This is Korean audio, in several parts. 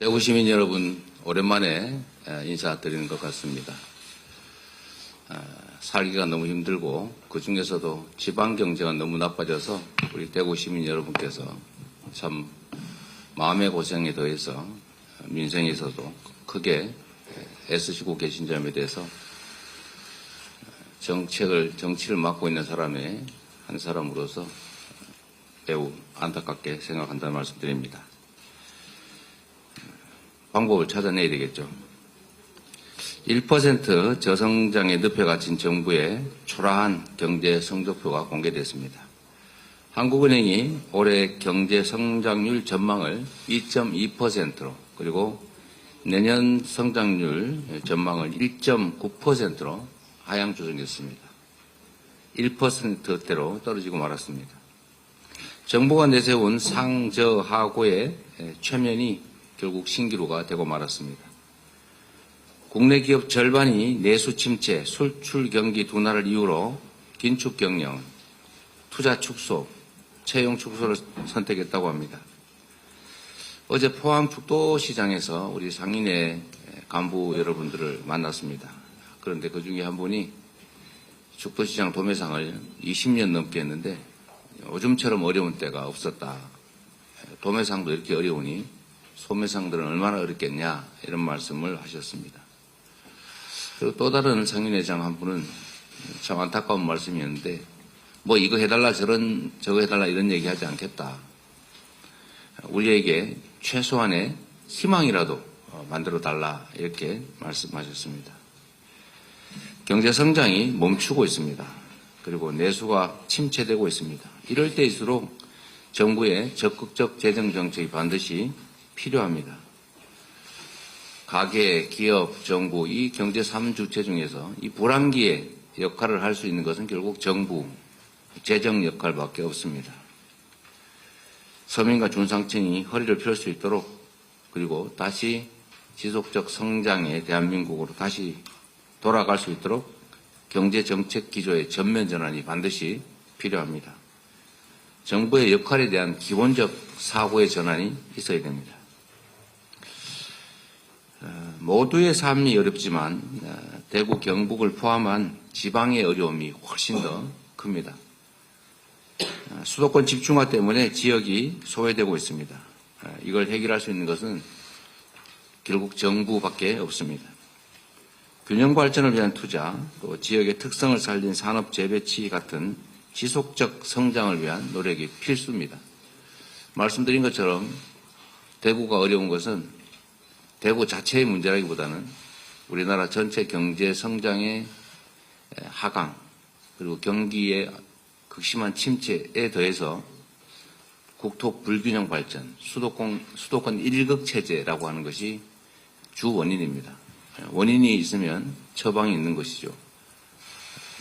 대구 시민 여러분, 오랜만에 인사드리는 것 같습니다. 살기가 너무 힘들고 그 중에서도 지방 경제가 너무 나빠져서 우리 대구 시민 여러분께서 참 마음의 고생에 더해서 민생에서도 크게 애쓰시고 계신 점에 대해서 정치를 맡고 있는 사람의 한 사람으로서 매우 안타깝게 생각한다는 말씀드립니다. 방법을 찾아내야 되겠죠. 1% 저성장의 늪에 갇힌 정부의 초라한 경제 성적표가 공개됐습니다. 한국은행이 올해 경제 성장률 전망을 2.2%로 그리고 내년 성장률 전망을 1.9%로 하향 조정했습니다. 1%대로 떨어지고 말았습니다. 정부가 내세운 상저하고의 최면이 결국 신기루가 되고 말았습니다. 국내 기업 절반이 내수 침체, 수출 경기 둔화를 이유로 긴축 경영, 투자 축소, 채용 축소를 선택했다고 합니다. 어제 포항 죽도시장에서 우리 상인회 간부 여러분들을 만났습니다. 그런데 그 중에 한 분이 죽도시장 도매상을 20년 넘게 했는데 요즘처럼 어려운 때가 없었다. 도매상도 이렇게 어려우니 소매상들은 얼마나 어렵겠냐 이런 말씀을 하셨습니다. 그리고 또 다른 상인회장 한 분은 참 안타까운 말씀이었는데 뭐 이거 해달라 저거 해달라 이런 얘기하지 않겠다. 우리에게 최소한의 희망이라도 만들어달라 이렇게 말씀하셨습니다. 경제 성장이 멈추고 있습니다. 그리고 내수가 침체되고 있습니다. 이럴 때일수록 정부의 적극적 재정 정책이 반드시 필요합니다. 가계, 기업, 정부 이 경제 3주체 중에서 이 불황기에 역할을 할 수 있는 것은 결국 정부, 재정 역할밖에 없습니다. 서민과 중상층이 허리를 펼 수 있도록 그리고 다시 지속적 성장의 대한민국으로 다시 돌아갈 수 있도록 경제정책 기조의 전면 전환이 반드시 필요합니다. 정부의 역할에 대한 기본적 사고의 전환이 있어야 됩니다. 모두의 삶이 어렵지만 대구, 경북을 포함한 지방의 어려움이 훨씬 더 큽니다. 수도권 집중화 때문에 지역이 소외되고 있습니다. 이걸 해결할 수 있는 것은 결국 정부밖에 없습니다. 균형 발전을 위한 투자, 또 지역의 특성을 살린 산업 재배치 같은 지속적 성장을 위한 노력이 필수입니다. 말씀드린 것처럼 대구가 어려운 것은 대구 자체의 문제라기보다는 우리나라 전체 경제 성장의 하강 그리고 경기의 극심한 침체에 더해서 국토 불균형 발전, 수도권 1극 체제라고 하는 것이 주 원인입니다. 원인이 있으면 처방이 있는 것이죠.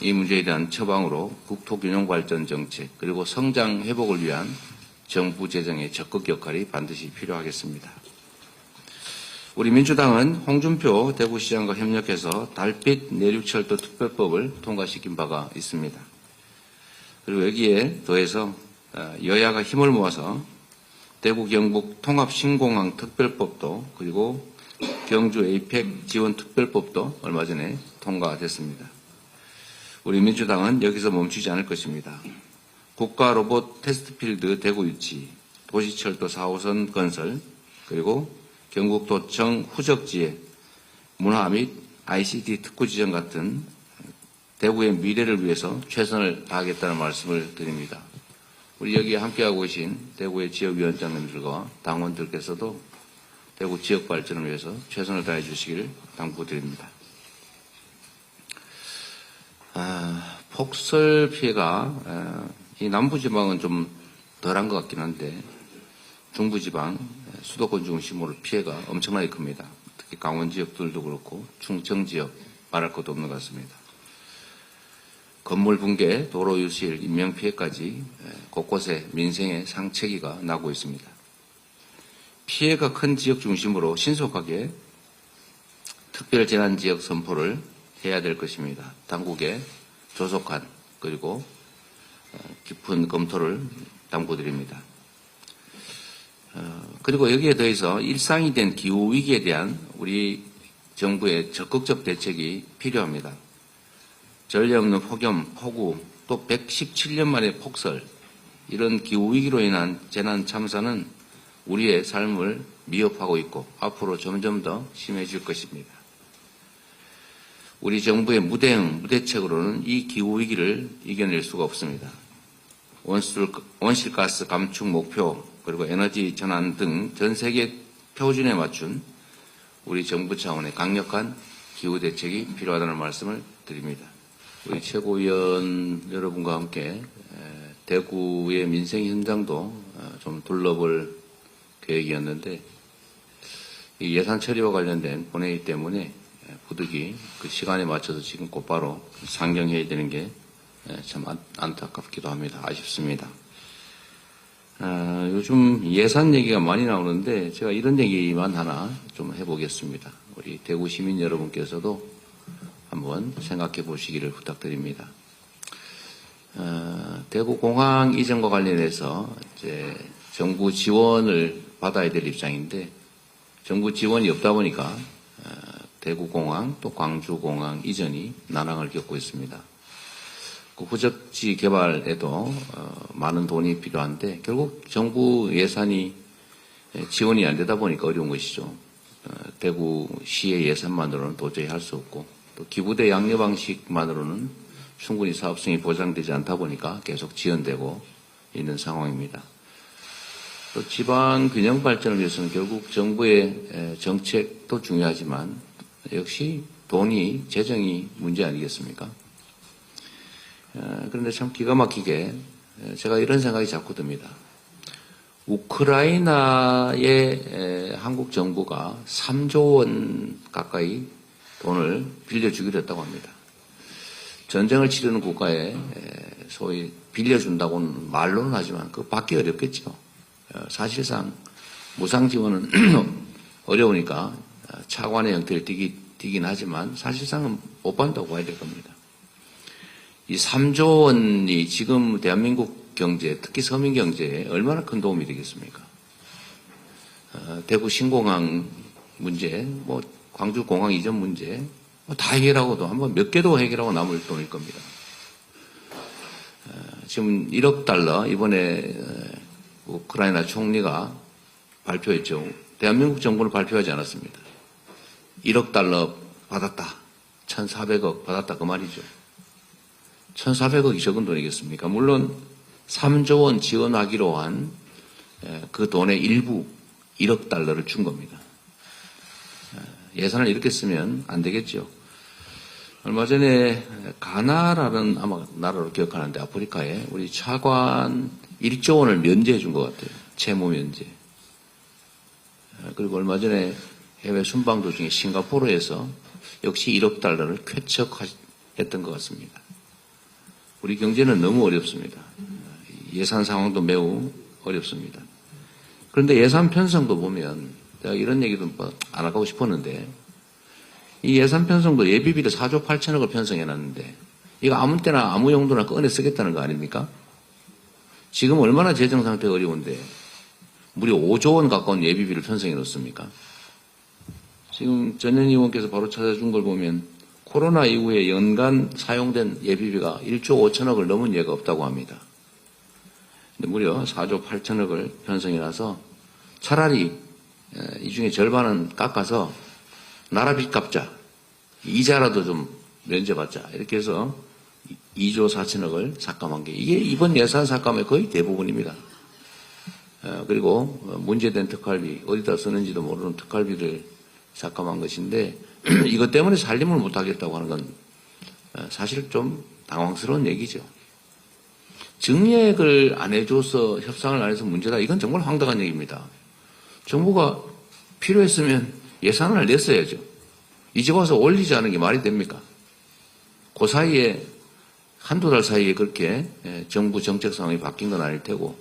이 문제에 대한 처방으로 국토 균형 발전 정책 그리고 성장 회복을 위한 정부 재정의 적극 역할이 반드시 필요하겠습니다. 우리 민주당은 홍준표 대구시장과 협력해서 달빛 내륙철도 특별법을 통과시킨 바가 있습니다. 그리고 여기에 더해서 여야가 힘을 모아서 대구 경북 통합신공항 특별법도 그리고 경주 에이펙 지원 특별법도 얼마 전에 통과됐습니다. 우리 민주당은 여기서 멈추지 않을 것입니다. 국가 로봇 테스트필드 대구 유치, 도시철도 4호선 건설, 그리고 경북도청 후적지에 문화 및 ICT 특구 지정 같은 대구의 미래를 위해서 최선을 다하겠다는 말씀을 드립니다. 우리 여기에 함께하고 계신 대구의 지역위원장님들과 당원들께서도 대구 지역 발전을 위해서 최선을 다해 주시길 당부드립니다. 폭설 피해가 이 남부지방은 좀 덜한 것 같긴 한데 중부지방, 수도권 중심으로 피해가 엄청나게 큽니다. 특히 강원 지역들도 그렇고 충청 지역 말할 것도 없는 것 같습니다. 건물 붕괴, 도로 유실, 인명피해까지 곳곳에 민생의 상체기가 나고 있습니다. 피해가 큰 지역 중심으로 신속하게 특별재난지역 선포를 해야 될 것입니다. 당국의 조속한 그리고 깊은 검토를 당부드립니다. 그리고 여기에 더해서 일상이 된 기후위기에 대한 우리 정부의 적극적 대책이 필요합니다. 전례 없는 폭염, 폭우, 또 117년 만의 폭설, 이런 기후위기로 인한 재난 참사는 우리의 삶을 미흡하고 있고 앞으로 점점 더 심해질 것입니다. 우리 정부의 무대응, 무대책으로는 이 기후위기를 이겨낼 수가 없습니다. 온실가스 감축 목표, 그리고 에너지 전환 등 전 세계 표준에 맞춘 우리 정부 차원의 강력한 기후대책이 필요하다는 말씀을 드립니다. 우리 최고위원 여러분과 함께 대구의 민생 현장도 좀 둘러볼 계획이었는데 이 예산 처리와 관련된 본회의 때문에 부득이 그 시간에 맞춰서 지금 곧바로 상정해야 되는 게 참 안타깝기도 합니다. 아쉽습니다. 요즘 예산 얘기가 많이 나오는데 제가 이런 얘기만 하나 좀 해보겠습니다. 우리 대구 시민 여러분께서도 한번 생각해 보시기를 부탁드립니다. 대구 공항 이전과 관련해서 이제 정부 지원을 받아야 될 입장인데 정부 지원이 없다 보니까 대구 공항 또 광주 공항 이전이 난항을 겪고 있습니다. 그 후적지 개발에도 많은 돈이 필요한데 결국 정부 예산이 지원이 안 되다 보니까 어려운 것이죠. 대구시의 예산만으로는 도저히 할 수 없고 또 기부대 양려 방식만으로는 충분히 사업성이 보장되지 않다 보니까 계속 지연되고 있는 상황입니다. 또 지방 균형 발전을 위해서는 결국 정부의 정책도 중요하지만 역시 돈이 재정이 문제 아니겠습니까? 그런데 참 기가 막히게 제가 이런 생각이 자꾸 듭니다. 우크라이나의 한국 정부가 3조 원 가까이 돈을 빌려주기로 했다고 합니다. 전쟁을 치르는 국가에 소위 빌려준다고는 말로는 하지만 그거 받기 어렵겠죠. 사실상 무상 지원은 어려우니까 차관의 형태를 띠긴 하지만 사실상은 못 받는다고 봐야 될 겁니다. 이 3조 원이 지금 대한민국 경제, 특히 서민 경제에 얼마나 큰 도움이 되겠습니까? 대구 신공항 문제, 뭐 광주 공항 이전 문제, 다 해결하고도 한번 몇 개도 해결하고 남을 돈일 겁니다. 지금 1억 달러 이번에 우크라이나 총리가 발표했죠. 대한민국 정부는 발표하지 않았습니다. 1억 달러 받았다. 1,400억 받았다 그 말이죠. 1,400억이 적은 돈이겠습니까? 물론 3조 원 지원하기로 한 그 돈의 일부 1억 달러를 준 겁니다. 예산을 이렇게 쓰면 안 되겠죠. 얼마 전에 가나라는 아마 나라로 기억하는데 아프리카에 우리 차관 1조 원을 면제해 준 것 같아요. 채무 면제. 그리고 얼마 전에 해외 순방 도중에 싱가포르에서 역시 1억 달러를 쾌척했던 것 같습니다. 우리 경제는 너무 어렵습니다. 예산 상황도 매우 어렵습니다. 그런데 예산 편성도 보면 제가 이런 얘기도 안 하고 싶었는데 이 예산 편성도 예비비를 4조 8천억을 편성해놨는데 이거 아무 때나 아무 용도나 꺼내 쓰겠다는 거 아닙니까? 지금 얼마나 재정 상태가 어려운데 무려 5조 원 가까운 예비비를 편성해 놓습니까? 지금 전현 의원께서 바로 찾아준 걸 보면 코로나 이후에 연간 사용된 예비비가 1조 5천억을 넘은 예가 없다고 합니다. 근데 무려 4조 8천억을 편성해놔서 차라리 이 중에 절반은 깎아서 나라 빚 갚자. 이자라도 좀 면제받자. 이렇게 해서 2조 4천억을 삭감한 게 이게 이번 예산 삭감의 거의 대부분입니다. 그리고 문제된 특활비, 어디다 쓰는지도 모르는 특활비를 삭감한 것인데 이것 때문에 살림을 못하겠다고 하는 건 사실 좀 당황스러운 얘기죠. 증액을 안 해줘서 협상을 안 해서 문제다. 이건 정말 황당한 얘기입니다. 정부가 필요했으면 예산을 냈어야죠. 이제 와서 올리지 않은 게 말이 됩니까? 그 사이에 한두 달 사이에 그렇게 정부 정책 상황이 바뀐 건 아닐 테고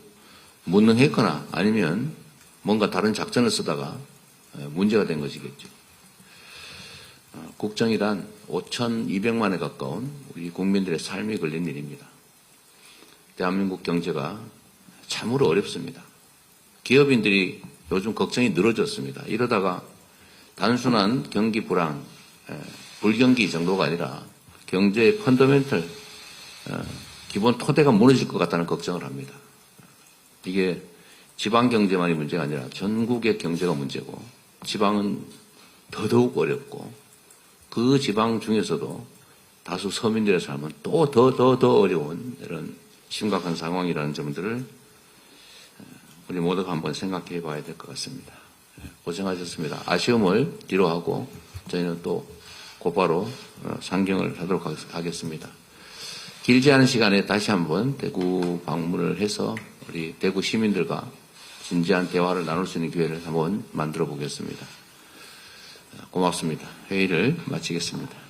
무능했거나 아니면 뭔가 다른 작전을 쓰다가 문제가 된 것이겠죠. 국정이란 5,200만에 가까운 우리 국민들의 삶이 걸린 일입니다. 대한민국 경제가 참으로 어렵습니다. 기업인들이 요즘 걱정이 늘어졌습니다. 이러다가 단순한 경기 불황, 불경기 정도가 아니라 경제의 펀더멘털, 기본 토대가 무너질 것 같다는 걱정을 합니다. 이게 지방 경제만이 문제가 아니라 전국의 경제가 문제고 지방은 더더욱 어렵고 그 지방 중에서도 다수 서민들의 삶은 또 더 어려운 이런 심각한 상황이라는 점들을 우리 모두가 한번 생각해 봐야 될 것 같습니다. 고생하셨습니다. 아쉬움을 뒤로하고 저희는 또 곧바로 상경을 하도록 하겠습니다. 길지 않은 시간에 다시 한번 대구 방문을 해서 우리 대구 시민들과 진지한 대화를 나눌 수 있는 기회를 한번 만들어 보겠습니다. 고맙습니다. 회의를 마치겠습니다.